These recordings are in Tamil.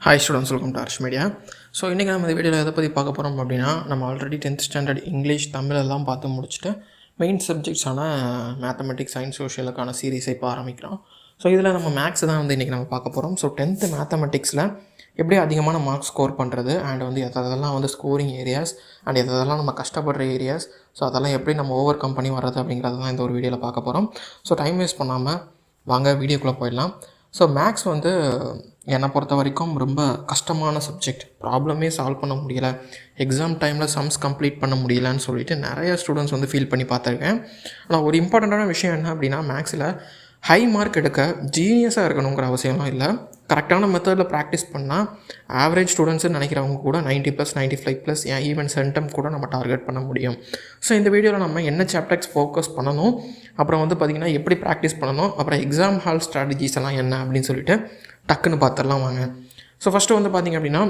Hi students, welcome to Harsh media. So இன்றைக்கி நம்ம இந்த வீடியோவில் எதை பற்றி பார்க்க போகிறோம் அப்படின்னா, நம்ம already 10th standard English Tamil எல்லாம் பார்த்து முடிச்சுட்டு மெயின் சப்ஜெக்ட்ஸான மேத்தமெட்டிக்ஸ், சயின்ஸ், சோஷியலுக்கான சீரீஸை இப்போ ஆரம்பிக்கிறோம். ஸோ இதில் நம்ம மேக்ஸ் தான் இன்றைக்கி நம்ம பார்க்க போகிறோம். ஸோ 10th மேத்தமெட்டிக்ஸில் எப்படி அதிகமான மார்க்ஸ் ஸ்கோர் பண்ணுறது அண்ட் எதெல்லாம் ஸ்கோரிங் ஏரியாஸ் அண்ட் எதெல்லாம் நம்ம கஷ்டப்படுற ஏரியாஸ், ஸோ அதெல்லாம் எப்படி நம்ம ஓவர் கம் பண்ணி வர்றது அப்படிங்கிறது தான் இந்த ஒரு வீடியோவில் பார்க்க போகிறோம். ஸோ டைம் வேஸ்ட் பண்ணாமல் வாங்க வீடியோக்குள்ளே போயிடலாம். ஸோ மேக்ஸ் என்னை பொறுத்த வரைக்கும் ரொம்ப கஷ்டமான சப்ஜெக்ட். ப்ராப்ளமே சால்வ் பண்ண முடியலை, எக்ஸாம் டைமில் சம்ஸ் கம்ப்ளீட் பண்ண முடியலன்னு சொல்லிட்டு நிறைய ஸ்டூடெண்ட்ஸ் ஃபீல் பண்ணி பார்த்துருக்கேன். ஆனால் ஒரு இம்பார்ட்டண்ட்டான விஷயம் என்ன அப்படின்னா, மேக்ஸில் ஹை மார்க் எடுக்க ஜீனியஸாக இருக்கணுங்கிற அவசியம்லாம் இல்லை. கரெக்டான மெத்தடில் ப்ராக்டிஸ் பண்ணால் ஆவரேஜ் ஸ்டூடெண்ட்ஸ்னு நினைக்கிறவங்க கூட 90+, 95+, ஈவன் சென்டம் கூட நம்ம டார்கெட் பண்ண முடியும். ஸோ இந்த வீடியோவில் நம்ம என்ன சாப்டர்ஸ் ஃபோக்கஸ் பண்ணணும், அப்புறம் பார்த்திங்கன்னா எப்படி ப்ராக்டிஸ் பண்ணணும், அப்புறம் எக்ஸாம் ஹால் ஸ்ட்ராட்டஜிஸ் எல்லாம் என்ன அப்படின்னு சொல்லிட்டு டக்குன்னு பார்த்துடலாம் வாங்க. ஸோ ஃபஸ்ட்டு பார்த்திங்க அப்படின்னா,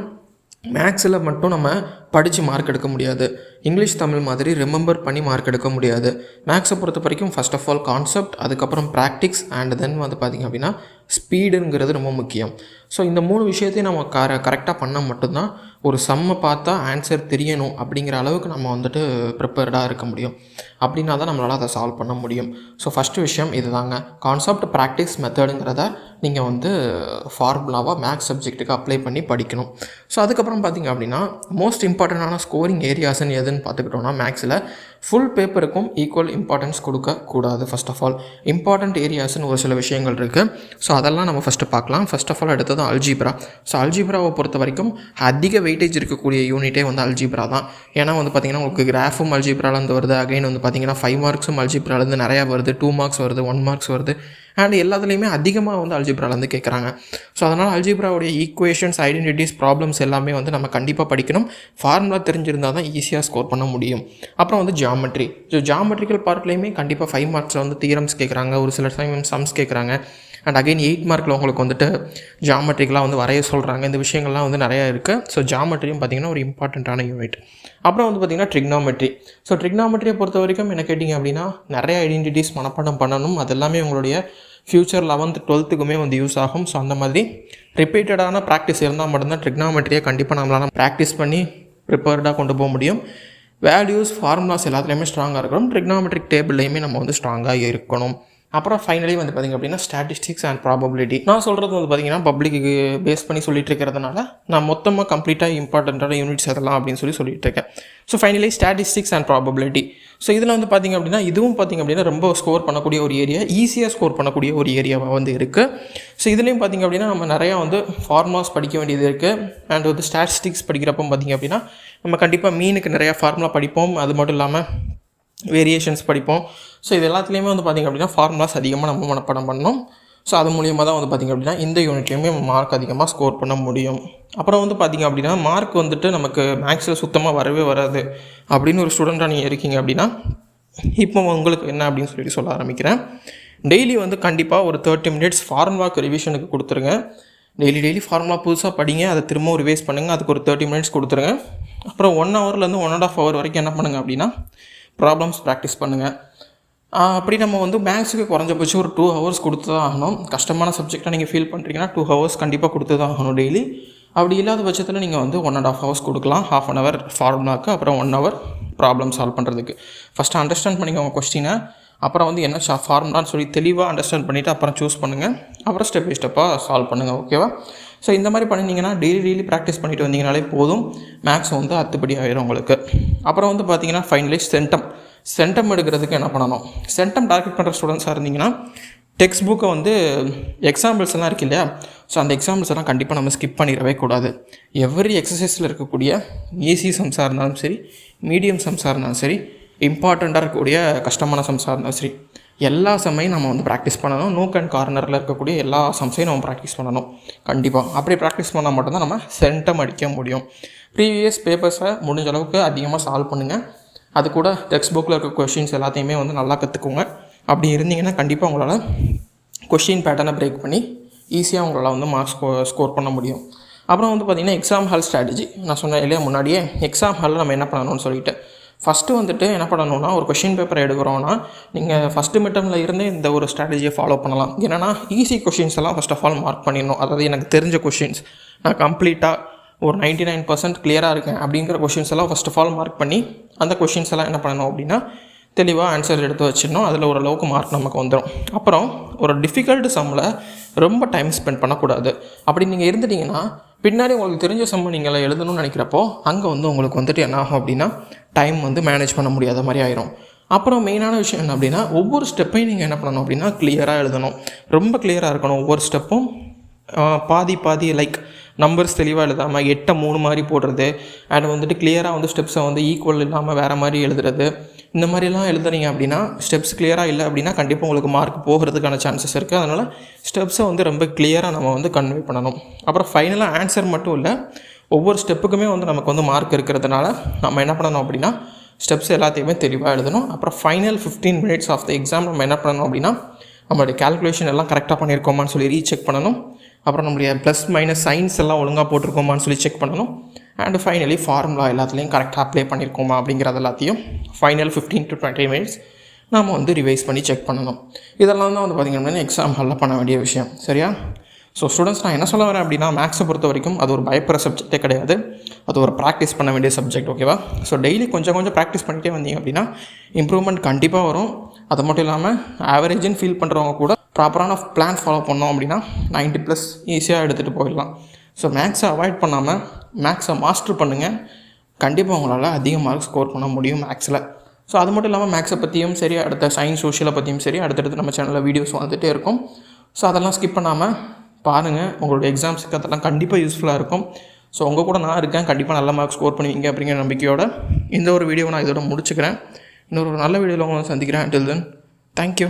மேக்ஸில் மட்டும் நம்ம படித்து மார்க் எடுக்க முடியாது. இங்கிலீஷ் தமிழ் மாதிரி ரிமெம்பர் பண்ணி மார்க் எடுக்க முடியாது. மேக்ஸை பொறுத்த வரைக்கும் ஃபர்ஸ்ட் ஆஃப் ஆல் கான்செப்ட், அதுக்கப்புறம் ப்ராக்டிக்ஸ் அண்ட் தென் பார்த்திங்க அப்படின்னா ஸ்பீடுங்கிறது ரொம்ப முக்கியம். ஸோ இந்த 3 விஷயத்தையும் நம்ம கரெக்டாக பண்ணால் மட்டும்தான் ஒரு சம்மை பார்த்தா ஆன்சர் தெரியணும் அப்படிங்கிற அளவுக்கு நம்ம ப்ரிப்பேர்டாக இருக்க முடியும். அப்படின்னா தான் நம்மளால் அதை சால்வ் பண்ண முடியும். ஸோ ஃபஸ்ட்டு விஷயம் இது தாங்க, கான்செப்ட், ப்ராக்டிஸ், மெத்தடுங்கிறத நீங்கள் ஃபார்முலாவாக மேக்ஸ் சப்ஜெக்ட்டுக்கு அப்ளை பண்ணி படிக்கணும். ஸோ அதுக்கப்புறம் பார்த்திங்க அப்படின்னா மோஸ்ட் இம்பார்ட்டண்டான ஸ்கோரிங் ஏரியாஸ்ன்னு எதுன்னு பார்த்துக்கிட்டோன்னா, மேக்ஸில் ஃபுல் பேப்பருக்கும் ஈக்குவல் இம்பார்ட்டன்ஸ் கொடுக்கக்கூடாது. ஃபஸ்ட் ஆஃப் ஆல் இம்பார்ட்டண்ட் ஏரியாஸ்ன்னு ஒரு சில விஷயங்கள் இருக்குது. ஸோ அதெல்லாம் நம்ம ஃபஸ்ட்டு பார்க்கலாம். ஃபஸ்ட் ஆஃப் ஆல் அடுத்தது அல்ஜீப்ரா. ஸோ அல்ஜீப்ராவை பொறுத்த வரைக்கும் அதிக வெயிட்டேஜ் இருக்கக்கூடிய யூனிட்டே அல்ஜீப்ரா தான். ஏன்னா பார்த்திங்கன்னா உங்களுக்கு கிராஃபும் அல்ஜீப்ராலேருந்து வருது, அகைன் பார்த்திங்கன்னா 5 மார்க்ஸும் அல்ஜீப்ராலேருந்து நிறையா வருது, 2 மார்க்ஸ் வருது, 1 மார்க்ஸ் வருது, அண்ட் எல்லாத்துலேயுமே அதிகமாக அல்ஜீப்ராலேருந்து கேட்குறாங்க. ஸோ அதனால் அல்ஜீப்ராவுடைய ஈக்குவேஷன்ஸ், ஐடென்டிட்டிஸ், ப்ராப்ளம்ஸ் எல்லாமே நம்ம கண்டிப்பாக படிக்கணும். ஃபார்முலா தெரிஞ்சிருந்தால் தான் ஈஸியாக ஸ்கோர் பண்ண முடியும். அப்புறம் ஜியாமெட்ரி. ஸோ ஜியாமெட்ரிக்கல் பார்ட்லேயுமே கண்டிப்பாக 5 மார்க்ஸில் தியரம்ஸ் கேட்குறாங்க, ஒரு சில டைம் சம்ஸ் கேட்குறாங்க, அண்ட் அகைன் 8 மார்க்கில் உங்களுக்கு ஜியாமெட்ரிக்கெலாம் வரைய சொல்கிறாங்க. இந்த விஷயங்கள்லாம் நிறையா இருக்குது. ஸோ ஜியாமெட்ரியும் பார்த்திங்கன்னா ஒரு இம்பார்ட்டண்ட்டான யூனிட். அப்புறம் பார்த்திங்கன்னா ட்ரிக்னாமெட்ரி. ஸோ ட்ரிக்னாமெட்ரியை பொறுத்த வரைக்கும் என்ன கேட்டிங்க அப்படின்னா, நிறைய ஐடென்டிட்டிஸ் மனப்பாடம் பண்ணணும். அது எல்லாமே உங்களுடைய ஃப்யூச்சர் 11th 12க்குமே யூஸ் ஆகும். ஸோ அந்த மாதிரி ரிப்பீட்டடான ப்ராக்டிஸ் இருந்தால் மட்டும்தான் ட்ரிக்னாமெட்ரியை கண்டிப்பாக நம்மளால் ப்ராக்டிஸ் பண்ணி ப்ரிப்பேர்டாக கொண்டு போக முடியும். வேல்யூஸ், ஃபார்முலாஸ் எல்லாத்துலேயுமே ஸ்ட்ராங்காக இருக்கணும். ட்ரிக்னாமெட்ரிக் டேபிள்லையுமே நம்ம ஸ்ட்ராங்காக இருக்கணும். அப்புறம் ஃபைனலி பார்த்திங்க அப்படின்னா ஸ்டாட்டிஸ்டிக்ஸ் அண்ட் ப்ராபபிலிட்டி. நான் சொல்கிறது பார்த்திங்கன்னா பப்ளிக்கு பேஸ் பண்ணி சொல்லிட்டு இருக்கிறதுனால நான் மொத்தமாக கம்ப்ளீட்டாக இம்பார்ட்டண்ட்டான யூனிட்ஸ் எதெல்லாம் அப்படின்னு சொல்லிட்டு இருக்கேன். So finally statistics and probability. So இதில் பார்த்திங்க அப்படின்னா இதுவும் பார்த்திங்க அப்படின்னா ரொம்ப ஸ்கோர் பண்ணக்கூடிய ஒரு ஏரியா, ஈஸியாக ஸ்கோர் பண்ணக்கூடிய ஒரு ஏரியாவாக இருக்குது. ஸோ இதுலேயும் பார்த்திங்க அப்படின்னா நம்ம நிறையா ஃபார்முலாஸ் படிக்க வேண்டியது இருக்குது. அண்ட் ஸ்டாட்டிஸ்டிக்ஸ் படிக்கிறப்போ பார்த்திங்க அப்படின்னா நம்ம கண்டிப்பாக மீனுக்கு நிறையா ஃபார்முலா படிப்போம். அது மட்டும் இல்லாமல் வேரியேஷன்ஸ் படிப்போம். ஸோ இது எல்லாத்துலேயுமே பார்த்திங்க அப்படின்னா ஃபார்முலாஸ் அதிகமாக நம்ம மனப்பாடம் பண்ணணும். ஸோ அது மூலியமாக தான் பார்த்திங்க அப்படின்னா இந்த யூனிட்லேயுமே மார்க் அதிகமாக ஸ்கோர் பண்ண முடியும். அப்புறம் பார்த்திங்க அப்படின்னா மார்க் நமக்கு மேக்ஸில் சுத்தமாக வரவே வராது அப்படின்னு ஒரு ஸ்டூடெண்ட்டாக நீங்கள் இருக்கீங்க அப்படின்னா, இப்போ உங்களுக்கு என்ன அப்படின்னு சொல்ல ஆரம்பிக்கிறேன். டெய்லி கண்டிப்பாக ஒரு 30 minutes ஃபார்முலாக்கு ரிவிஷனுக்கு கொடுத்துருங்க. டெய்லி ஃபார்முலா புதுசாக படிங்க, அதை திரும்பவும் ரிவைஸ் பண்ணுங்கள். அதுக்கு ஒரு 30 minutes கொடுத்துருங்க. அப்புறம் 1 hourலேருந்து 1.5 hour வரைக்கும் என்ன பண்ணுங்கள் அப்படின்னா ப்ராப்ளம்ஸ் ப்ராக்டிஸ் பண்ணுங்கள். அப்படி நம்ம மேக்ஸுக்கு குறைஞ்சபட்சம் ஒரு 2 hours கொடுத்து தான் ஆகணும். கஷ்டமான சப்ஜெக்டாக நீங்கள் ஃபீல் பண்ணுறீங்கன்னா 2 hours கண்டிப்பாக கொடுத்து தான் ஆகணும் டெய்லி. அப்படி இல்லாத பட்சத்தில் நீங்கள் 1.5 hours கொடுக்கலாம். 1/2 hour ஃபார்முலாவுக்கு, அப்புறம் 1 hour ப்ராப்ளம் சால்வ் பண்ணுறதுக்கு. ஃபஸ்ட்டு அண்டர்ஸ்டாண்ட் பண்ணிக்கோங்க கொஸ்டினை, அப்புறம் என்ன ஃபார்முலான்னு தெளிவாக அண்டர்ஸ்டாண்ட் பண்ணிவிட்டு அப்புறம் சூஸ் பண்ணுங்கள். அப்புறம் ஸ்டெப் பை ஸ்டெப்பாக சால்வ் பண்ணுங்கள். ஓகேவா? ஸோ இந்த மாதிரி பண்ணிங்கன்னா டெய்லி ப்ராக்டிஸ் பண்ணிட்டு வந்தீங்கனாலே போதும், மேக்ஸ் அத்துப்படி ஆயிரும் உங்களுக்கு. அப்புறம் பார்த்திங்கன்னா ஃபைனலி சென்டம் எடுக்கிறதுக்கு என்ன பண்ணணும், சென்டம் டார்கெட் பண்ணுற ஸ்டூடெண்ட்ஸாக இருந்தீங்கன்னா டெக்ஸ்ட் புக்கை எக்ஸாம்பிள்ஸ் எல்லாம் இருக்குது இல்லையா, ஸோ அந்த எக்ஸாம்பிள்ஸ் எல்லாம் கண்டிப்பாக நம்ம ஸ்கிப் பண்ணிடவே கூடாது. எவ்ரி எக்ஸசைஸில் இருக்கக்கூடிய ஈஸி சம்ஸாக இருந்தாலும் சரி, மீடியம் சம்ஸாக இருந்தாலும் சரி, இம்பார்ட்டண்ட்டாக இருக்கக்கூடிய கஷ்டமான சம்ஸாக இருந்தாலும் சரி, எல்லா சம்மையும் நம்ம ப்ராக்டிஸ் பண்ணணும். நோக் அண்ட் கார்னரில் இருக்கக்கூடிய எல்லா சம்ஸையும் நம்ம ப்ராக்டிஸ் பண்ணணும் கண்டிப்பாக. அப்படி ப்ராக்டிஸ் பண்ணால் மட்டும்தான் நம்ம சென்டம் அடிக்க முடியும். ப்ரீவியஸ் பேப்பர்ஸை முடிஞ்ச அளவுக்கு அதிகமாக சால்வ் பண்ணுங்கள். அது கூட டெக்ஸ்ட் புக்கில் இருக்க கொஷின்ஸ் எல்லாத்தையுமே நல்லா கற்றுக்கோங்க. அப்படி இருந்தீங்கன்னா கண்டிப்பாக உங்களால் கொஷின் பேட்டர்னை பிரேக் பண்ணி ஈஸியாக உங்களால் மார்க்ஸ் ஸ்கோர் பண்ண முடியும். அப்புறம் பார்த்திங்கன்னா எக்ஸாம் ஹால் ஸ்ட்ராட்டஜி. நான் சொன்னேன் இல்லையா முன்னாடியே, எக்ஸாம் ஹாலில் நம்ம என்ன பண்ணணும்னு சொல்லிட்டு ஃபஸ்ட்டு என்ன பண்ணணும்னா, ஒரு கொஷின் பேப்பர் எடுக்கிறோன்னா நீங்கள் ஃபஸ்ட்டு மிட்டமில் இருந்தே இந்த ஒரு ஸ்ட்ராட்டஜியை ஃபாலோ பண்ணலாம். என்னென்னா ஈஸி கொஷின்ஸ் எல்லாம் ஃபஸ்ட் ஆஃப் ஆல் மார்க் பண்ணிடணும். அதாவது எனக்கு தெரிஞ்ச கொஷின்ஸ், நான் கம்ப்ளீட்டாக ஒரு 99% கிளியராக இருக்கேன் அப்படிங்கிற கொஷின்ஸ் எல்லாம் ஃபஸ்ட் ஆஃப் ஆல் மார்க் பண்ணி அந்த கொஷின்ஸ் எல்லாம் என்ன பண்ணணும் அப்படின்னா தெளிவாக ஆன்சர் எடுத்து வச்சிடணும். அதில் ஓரளவுக்கு மார்க் நமக்கு வந்துடும். அப்புறம் ஒரு டிஃபிகல்ட் சம்மில் ரொம்ப டைம் ஸ்பெண்ட் பண்ணக்கூடாது. அப்படி நீங்கள் இருந்துட்டிங்கன்னா பின்னாடி உங்களுக்கு தெரிஞ்ச சம்மை நீங்கள் எழுதணும்னு நினைக்கிறப்போ அங்கே உங்களுக்கு வந்துட்டு என்ன ஆகும் அப்படின்னா டைம் மேனேஜ் பண்ண முடியாத மாதிரி ஆயிரும். அப்புறம் மெயினான விஷயம் என்ன அப்படின்னா ஒவ்வொரு ஸ்டெப்பையும் நீங்கள் என்ன பண்ணணும் அப்படின்னா கிளியராக எழுதணும். ரொம்ப கிளியராக இருக்கணும். ஒவ்வொரு ஸ்டெப்பும் பாதி லைக் நம்பர்ஸ் தெளிவாக எழுதாமல் 8 3 மாதிரி போடுறது அண்ட் கிளியராக ஸ்டெப்ஸை ஈக்குவல் இல்லாமல் வேறு மாதிரி எழுதுறது, இந்த மாதிரிலாம் எழுதுறீங்க அப்படின்னா ஸ்டெப்ஸ் கிளியராக இல்லை அப்படின்னா கண்டிப்பாக உங்களுக்கு மார்க் போகிறதுக்கான சான்சஸ் இருக்குது. அதனால் ஸ்டெப்ஸை ரொம்ப கிளியராக நம்ம கன்வே பண்ணணும். அப்புறம் ஃபைனலாக ஆன்சர் மட்டும் இல்லை, ஒவ்வொரு ஸ்டெப்புக்குமே நமக்கு மார்க் இருக்கிறதுனால நம்ம என்ன பண்ணணும் அப்படின்னா ஸ்டெப்ஸ் எல்லாத்தையுமே தெளிவாக எழுதணும். அப்புறம் final 15 minutes of the exam நம்ம என்ன பண்ணணும் அப்படின்னா நம்மளுடைய கேல்குலேஷன் எல்லாம் கரெக்டாக பண்ணியிருக்கோமான்னு சொல்லி ரீசெக் பண்ணணும். அப்புறம் நம்மளுடைய ப்ளஸ் மைனஸ் சைன்ஸ் எல்லாம் ஒழுங்காக போட்டிருக்கோமான்னு சொல்லி செக் பண்ணணும். அண்ட் ஃபைனலி ஃபார்முலா எல்லாத்துலேயும் கரெக்டாக அப்ளை பண்ணியிருக்கோமா அப்படிங்கிறது எல்லாத்தையும் ஃபைனல் 15 to 20 minutes நாம் ரிவைஸ் பண்ணி செக் பண்ணணும். இதெல்லாம் தான் பார்த்திங்க அப்படின்னா எக்ஸாம் ஹாலில் பண்ண வேண்டிய விஷயம். சரியா? ஸோ ஸ்டூடெண்ட்ஸ், நான் என்ன சொல்ல வரேன் அப்படின்னா மேக்ஸை பொறுத்த வரைக்கும் அது ஒரு பயப்படுற சப்ஜெக்டே கிடையாது. அது ஒரு ப்ராக்டிஸ் பண்ண வேண்டிய சப்ஜெக்ட். ஓகேவா? ஸோ டெய்லி கொஞ்சம் ப்ராக்டிஸ் பண்ணிகிட்டே வந்தீங்க அப்படின்னா இம்ப்ரூவ்மெண்ட் கண்டிப்பாக வரும். அது மட்டும் இல்லாமல் ஆவரேஜ்னு ஃபீல் பண்ணுறவங்க கூட ப்ராப்பரான பிளான் ஃபாலோ பண்ணோம் அப்படின்னா 90+ ஈஸியாக எடுத்துகிட்டு போயிடலாம். ஸோ மேக்ஸை அவாய்ட் பண்ணாமல் மேக்ஸை மாஸ்டர் பண்ணுங்கள். கண்டிப்பாக உங்களால் அதிக மார்க் ஸ்கோர் பண்ண முடியும் மேக்ஸில். ஸோ அது மட்டும் இல்லாமல் மேக்ஸை பற்றியும் சரி, அடுத்த சயின்ஸ் சோஷியலை பற்றியும் சரி அடுத்தடுத்து நம்ம சேனலில் வீடியோஸ் வந்துகிட்டே இருக்கும். ஸோ அதெல்லாம் ஸ்கிப் பண்ணாமல் பாருங்கள். உங்களுடைய எக்ஸாம்ஸுக்கு அதெல்லாம் கண்டிப்பாக யூஸ்ஃபுல்லாக இருக்கும். ஸோ உங்கள் கூட நான் இருக்கேன். கண்டிப்பாக நல்ல மார்க் ஸ்கோர் பண்ணுவீங்க அப்படிங்கிற நம்பிக்கையோட இந்த ஒரு வீடியோவை நான் இதோட முடிச்சுக்கிறேன். இன்னொரு நல்ல வீடியோவில் உங்களை சந்திக்கிறேன். Until then, thank you.